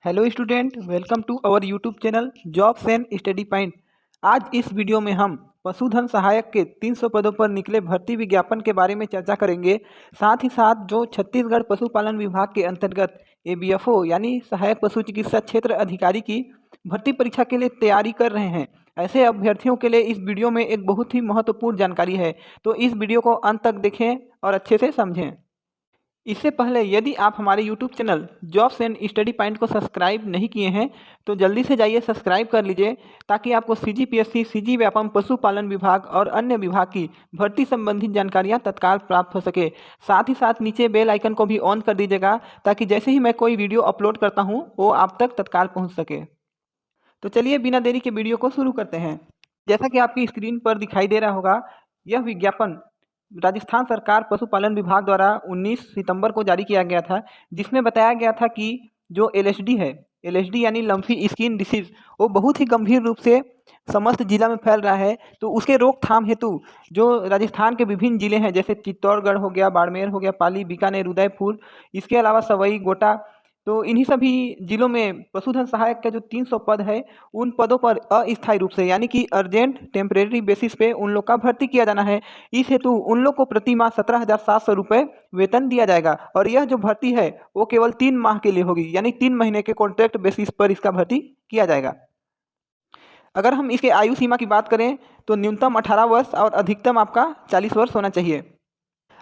Hello student, welcome to our YouTube channel jobs and study point. आज इस video में हम पशुधन सहायक के 300 पदों पर निकले भर्ती विज्ञापन के बारे में चर्चा करेंगे। साथ ही साथ जो छत्तीसगढ़ पशुपालन विभाग के अंतर्गत एबीएफओ यानी सहायक पशु चिकित्सा क्षेत्र अधिकारी की भर्ती परीक्षा के लिए तैयारी कर रहे हैं, ऐसे अभ्यर्थियों के लिए इस वीडियो में एक बहुत ही महत्वपूर्ण जानकारी है। तो इस वीडियो को अंत तक देखें और अच्छे से समझें। इससे पहले यदि आप हमारे YouTube channel jobs and study point को सब्सक्राइब नहीं किए हैं तो जल्दी से जाइए सब्सक्राइब कर लीजिए, ताकि आपको CGPSC, CG व्यापम, पशुपालन विभाग और अन्य विभाग की भर्ती संबंधित जानकारियां तत्काल प्राप्त हो सके। साथ ही साथ नीचे बेल आइकन को भी ऑन कर दीजिएगा, ताकि जैसे ही मैं कोई वीडियो अपलोड करता हूं वो आप तक तत्काल पहुँच सके। तो चलिए बिना देरी के वीडियो को शुरू करते हैं। जैसा कि आपकी स्क्रीन पर दिखाई दे रहा होगा, यह विज्ञापन राजस्थान सरकार पशुपालन विभाग द्वारा 19 सितंबर को जारी किया गया था, जिसमें बताया गया था कि जो LSD है, LSD यानी लम्फी स्किन डिसीज, वो बहुत ही गंभीर रूप से समस्त जिला में फैल रहा है। तो उसके रोकथाम हेतु जो राजस्थान के विभिन्न जिले हैं, जैसे चित्तौड़गढ़ हो गया, बाड़मेर हो गया, पाली, बीकानेर, उदयपुर, इसके अलावा सवई, गोटा, तो इन्हीं सभी जिलों में पशुधन सहायक का जो 300 पद है, उन पदों पर अस्थायी रूप से यानी कि अर्जेंट टेम्परेरी बेसिस पे उन लोग का भर्ती किया जाना है। इस हेतु उन लोग को प्रति माह 17,700 रुपये वेतन दिया जाएगा, और यह जो भर्ती है वो केवल 3 माह के लिए होगी, यानी 3 महीने के कॉन्ट्रैक्ट बेसिस पर इसका भर्ती किया जाएगा। अगर हम इसके आयु सीमा की बात करें तो न्यूनतम 18 वर्ष और अधिकतम आपका 40 वर्ष होना चाहिए।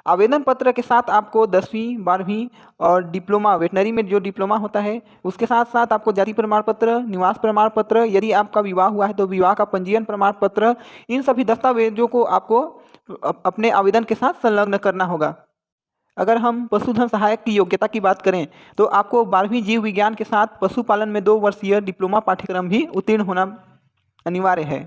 आवेदन पत्र के साथ आपको 10वीं, 12वीं और डिप्लोमा, वेटनरी में जो डिप्लोमा होता है उसके साथ साथ आपको जाति प्रमाण पत्र, निवास प्रमाण पत्र, यदि आपका विवाह हुआ है तो विवाह का पंजीयन प्रमाण पत्र, इन सभी दस्तावेजों को आपको अपने आवेदन के साथ संलग्न करना होगा। अगर हम पशुधन सहायक की योग्यता की बात करें तो आपको 12वीं जीव विज्ञान के साथ पशुपालन में 2 वर्षीय डिप्लोमा पाठ्यक्रम भी उत्तीर्ण होना अनिवार्य है।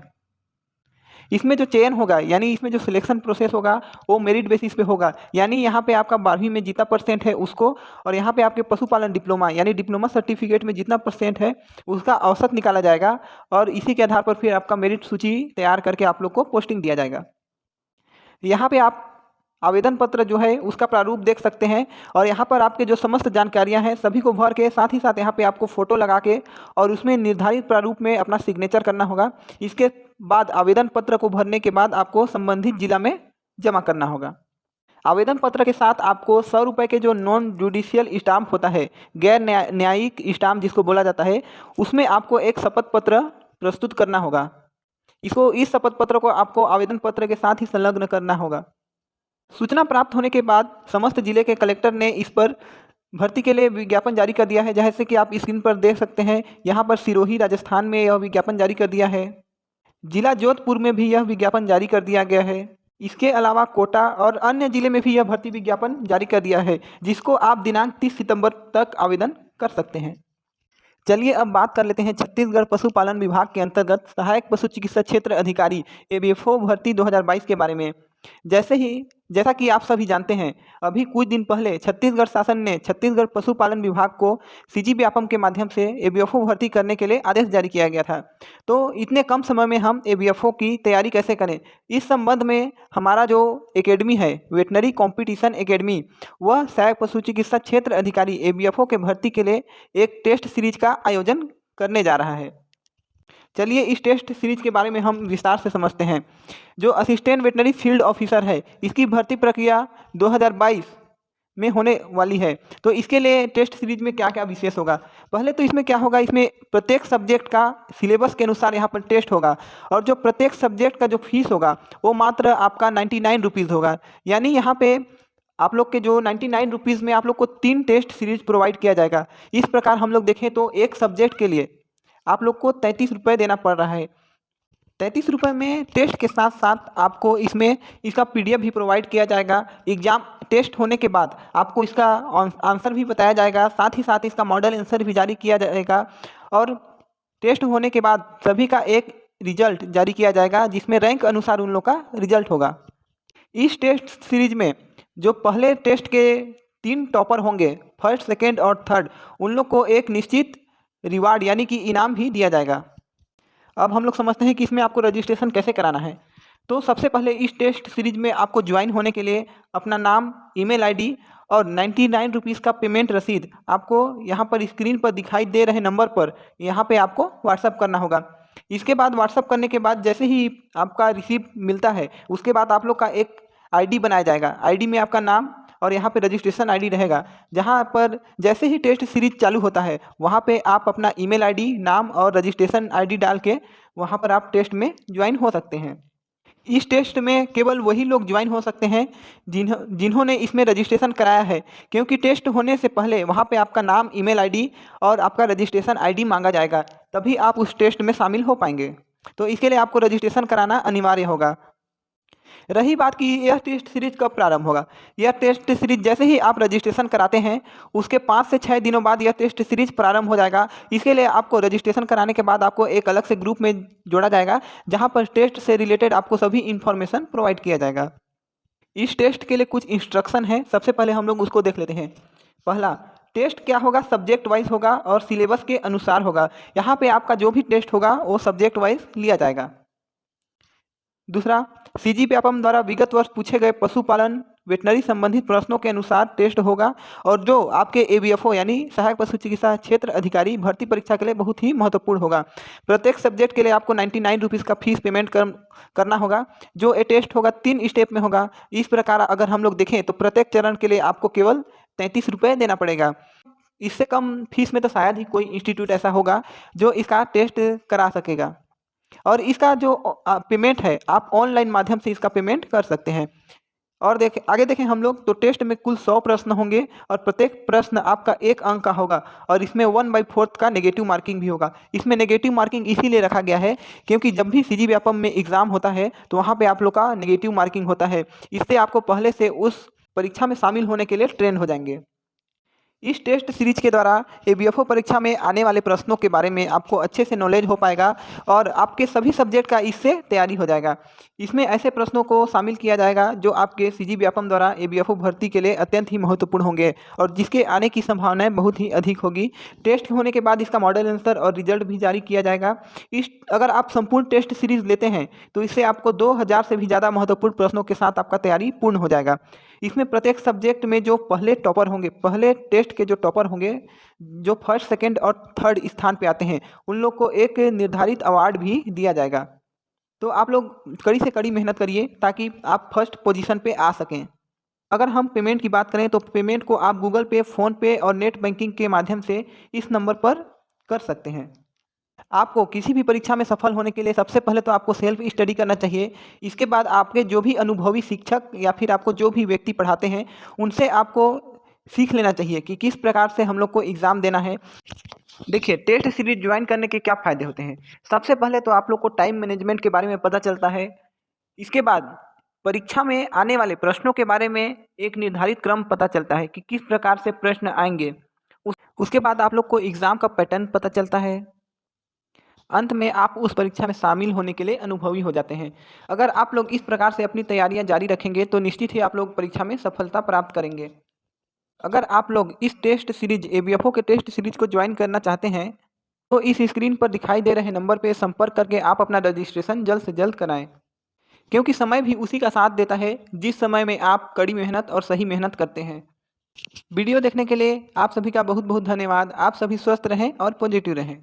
इसमें जो चयन होगा, यानी इसमें जो सिलेक्शन प्रोसेस होगा वो मेरिट बेसिस पे होगा, यानी यहाँ पे आपका 12वीं में जितना परसेंट है उसको, और यहाँ पे आपके पशुपालन डिप्लोमा यानी डिप्लोमा सर्टिफिकेट में जितना परसेंट है उसका औसत निकाला जाएगा, और इसी के आधार पर फिर आपका मेरिट सूची तैयार करके आप लोग को पोस्टिंग दिया जाएगा। यहाँ पे आप आवेदन पत्र जो है उसका प्रारूप देख सकते हैं, और यहाँ पर आपके जो समस्त जानकारियाँ हैं सभी को भर के, साथ ही साथ यहाँ पे आपको फ़ोटो लगा के और उसमें निर्धारित प्रारूप में अपना सिग्नेचर करना होगा। इसके बाद आवेदन पत्र को भरने के बाद आपको संबंधित जिला में जमा करना होगा। आवेदन पत्र के साथ आपको 100 रुपये के जो नॉन जुडिशियल स्टाम्प होता है, गैर न्यायिक स्टाम्प जिसको बोला जाता है, उसमें आपको एक शपथ पत्र प्रस्तुत करना होगा। इस शपथ पत्र को आपको आवेदन पत्र के साथ ही संलग्न करना होगा। सूचना प्राप्त होने के बाद समस्त जिले के कलेक्टर ने इस पर भर्ती के लिए विज्ञापन जारी कर दिया है। जैसे कि आप स्क्रीन पर देख सकते हैं, यहाँ पर सिरोही राजस्थान में यह विज्ञापन जारी कर दिया है। जिला जोधपुर में भी यह विज्ञापन जारी कर दिया गया है। इसके अलावा कोटा और अन्य जिले में भी यह भर्ती विज्ञापन जारी कर दिया है, जिसको आप दिनांक 30 सितंबर तक आवेदन कर सकते हैं। चलिए अब बात कर लेते हैं छत्तीसगढ़ पशुपालन विभाग के अंतर्गत सहायक पशु चिकित्सा क्षेत्र अधिकारी एबीएफओ भर्ती 2022 के बारे में। जैसा कि आप सभी जानते हैं, अभी कुछ दिन पहले छत्तीसगढ़ शासन ने छत्तीसगढ़ पशुपालन विभाग को सीजी व्यापम के माध्यम से एबीएफओ भर्ती करने के लिए आदेश जारी किया गया था। तो इतने कम समय में हम एबीएफओ की तैयारी कैसे करें, इस संबंध में हमारा जो एकेडमी है, वेटनरी कॉम्पिटिशन एकेडमी, वह सहायक पशु चिकित्सा क्षेत्र अधिकारी एबीएफओ के भर्ती के लिए एक टेस्ट सीरीज का आयोजन करने जा रहा है। चलिए इस टेस्ट सीरीज के बारे में हम विस्तार से समझते हैं। जो असिस्टेंट वेटनरी फील्ड ऑफिसर है, इसकी भर्ती प्रक्रिया 2022 में होने वाली है। तो इसके लिए टेस्ट सीरीज में क्या क्या विशेष होगा, पहले तो इसमें क्या होगा, इसमें प्रत्येक सब्जेक्ट का सिलेबस के अनुसार यहाँ पर टेस्ट होगा, और जो प्रत्येक सब्जेक्ट का जो फीस होगा वो मात्र आपका 99 रुपीज़ होगा। यानी यहाँ पे आप लोग के जो 99 रुपीज़ में आप लोग को 3 टेस्ट सीरीज प्रोवाइड किया जाएगा। इस प्रकार हम लोग देखें तो एक सब्जेक्ट के लिए आप लोग को 33 रुपये देना पड़ रहा है। 33 रुपये में टेस्ट के साथ साथ आपको इसमें इसका PDF भी प्रोवाइड किया जाएगा। एग्ज़ाम टेस्ट होने के बाद आपको इसका आंसर भी बताया जाएगा, साथ ही साथ इसका मॉडल आंसर भी जारी किया जाएगा, और टेस्ट होने के बाद सभी का एक रिजल्ट जारी किया जाएगा, जिसमें रैंक अनुसार उन लोग का रिजल्ट होगा। इस टेस्ट सीरीज में जो पहले टेस्ट के 3 टॉपर होंगे, फर्स्ट, सेकेंड और थर्ड, उन लोग को एक निश्चित रिवार्ड यानी कि इनाम भी दिया जाएगा। अब हम लोग समझते हैं कि इसमें आपको रजिस्ट्रेशन कैसे कराना है। तो सबसे पहले इस टेस्ट सीरीज में आपको ज्वाइन होने के लिए अपना नाम, ईमेल आईडी और 99 रुपीज़ का पेमेंट रसीद आपको यहाँ पर स्क्रीन पर दिखाई दे रहे नंबर पर यहाँ पे आपको व्हाट्सअप करना होगा। इसके बाद व्हाट्सअप करने के बाद जैसे ही आपका रिसीप्ट मिलता है उसके बाद आप लोग का एक आईडी बनाया जाएगा। आईडी में आपका नाम और यहाँ पे रजिस्ट्रेशन आईडी रहेगा। जहाँ पर जैसे ही टेस्ट सीरीज चालू होता है वहाँ पे आप अपना ईमेल आईडी, नाम और रजिस्ट्रेशन आईडी डाल के वहाँ पर आप टेस्ट में ज्वाइन हो सकते हैं। इस टेस्ट में केवल वही लोग ज्वाइन हो सकते हैं जिन्होंने इसमें रजिस्ट्रेशन कराया है, क्योंकि टेस्ट होने से पहले वहाँ पे आपका नाम, ईमेल आईडी और आपका रजिस्ट्रेशन आईडी मांगा जाएगा, तभी आप उस टेस्ट में शामिल हो पाएंगे। तो इसके लिए आपको रजिस्ट्रेशन कराना अनिवार्य होगा। रही बात कि यह टेस्ट सीरीज कब प्रारंभ होगा। यह टेस्ट सीरीज जैसे ही आप रजिस्ट्रेशन कराते हैं उसके 5 से 6 दिनों बाद यह टेस्ट सीरीज प्रारंभ हो जाएगा। इसके लिए आपको रजिस्ट्रेशन कराने के बाद आपको एक अलग से ग्रुप में जोड़ा जाएगा जहां पर टेस्ट से रिलेटेड आपको सभी इन्फॉर्मेशन प्रोवाइड किया जाएगा। इस टेस्ट के लिए कुछ इंस्ट्रक्शन है, सबसे पहले हम लोग उसको देख लेते हैं। पहला, टेस्ट क्या होगा, सब्जेक्ट वाइज होगा और सिलेबस के अनुसार होगा। यहाँ पे आपका जो भी टेस्ट होगा वो सब्जेक्ट वाइज लिया जाएगा। दूसरा, सीजी व्यापम द्वारा विगत वर्ष पूछे गए पशुपालन वेटनरी संबंधित प्रश्नों के अनुसार टेस्ट होगा और जो आपके एबीएफओ यानी सहायक पशु चिकित्सा क्षेत्र अधिकारी भर्ती परीक्षा के लिए बहुत ही महत्वपूर्ण होगा। प्रत्येक सब्जेक्ट के लिए आपको 99 रुपीज़ का फीस पेमेंट करना होगा। जो ये टेस्ट होगा 3 स्टेप में होगा। इस प्रकार अगर हम लोग देखें तो प्रत्येक चरण के लिए आपको केवल 33 रुपये देना पड़ेगा। इससे कम फीस में तो शायद ही कोई इंस्टीट्यूट ऐसा होगा जो इसका टेस्ट करा सकेगा। और इसका जो पेमेंट है आप ऑनलाइन माध्यम से इसका पेमेंट कर सकते हैं। और देखें आगे देखें हम लोग तो टेस्ट में कुल 100 प्रश्न होंगे और प्रत्येक प्रश्न आपका 1 अंक का होगा और इसमें 1/4 का नेगेटिव मार्किंग भी होगा। इसमें नेगेटिव मार्किंग इसीलिए रखा गया है क्योंकि जब भी सीजी व्यापम में एग्ज़ाम होता है तो वहाँ पे आप लोग का नेगेटिव मार्किंग होता है। इससे आपको पहले से उस परीक्षा में शामिल होने के लिए ट्रेन हो जाएंगे। इस टेस्ट सीरीज के द्वारा एबीएफओ परीक्षा में आने वाले प्रश्नों के बारे में आपको अच्छे से नॉलेज हो पाएगा और आपके सभी सब्जेक्ट का इससे तैयारी हो जाएगा। इसमें ऐसे प्रश्नों को शामिल किया जाएगा जो आपके सीजी व्यापम द्वारा एबीएफओ भर्ती के लिए अत्यंत ही महत्वपूर्ण होंगे और जिसके आने की संभावनाएं बहुत ही अधिक होगी। टेस्ट होने के बाद इसका मॉडल आंसर और रिजल्ट भी जारी किया जाएगा। अगर आप संपूर्ण टेस्ट सीरीज लेते हैं तो इससे आपको 2000 से भी ज़्यादा महत्वपूर्ण प्रश्नों के साथ आपका तैयारी पूर्ण हो जाएगा। इसमें प्रत्येक सब्जेक्ट में जो पहले टॉपर होंगे, पहले टेस्ट के जो टॉपर होंगे, जो फर्स्ट, सेकंड और थर्ड स्थान पे आते हैं, उन लोग को एक निर्धारित अवार्ड भी दिया जाएगा। तो आप लोग कड़ी से कड़ी मेहनत करिए ताकि आप फर्स्ट पोजीशन पे आ सकें। अगर हम पेमेंट की बात करें तो पेमेंट को आप गूगल पे, फ़ोनपे और नेट बैंकिंग के माध्यम से इस नंबर पर कर सकते हैं। आपको किसी भी परीक्षा में सफल होने के लिए सबसे पहले तो आपको सेल्फ स्टडी करना चाहिए। इसके बाद आपके जो भी अनुभवी शिक्षक या फिर आपको जो भी व्यक्ति पढ़ाते हैं उनसे आपको सीख लेना चाहिए कि किस प्रकार से हम लोग को एग्ज़ाम देना है। देखिए, टेस्ट सीरीज ज्वाइन करने के क्या फ़ायदे होते हैं। सबसे पहले तो आप लोग को टाइम मैनेजमेंट के बारे में पता चलता है। इसके बाद परीक्षा में आने वाले प्रश्नों के बारे में एक निर्धारित क्रम पता चलता है कि किस प्रकार से प्रश्न आएंगे। उसके बाद आप लोग को एग्ज़ाम का पैटर्न पता चलता है। अंत में आप उस परीक्षा में शामिल होने के लिए अनुभवी हो जाते हैं। अगर आप लोग इस प्रकार से अपनी तैयारियां जारी रखेंगे तो निश्चित ही आप लोग परीक्षा में सफलता प्राप्त करेंगे। अगर आप लोग इस टेस्ट सीरीज एबीएफओ के टेस्ट सीरीज को ज्वाइन करना चाहते हैं तो इस स्क्रीन पर दिखाई दे रहे नंबर पर संपर्क करके आप अपना रजिस्ट्रेशन जल्द से जल्द कराएं, क्योंकि समय भी उसी का साथ देता है जिस समय में आप कड़ी मेहनत और सही मेहनत करते हैं। वीडियो देखने के लिए आप सभी का बहुत बहुत धन्यवाद। आप सभी स्वस्थ रहें और पॉजिटिव रहें।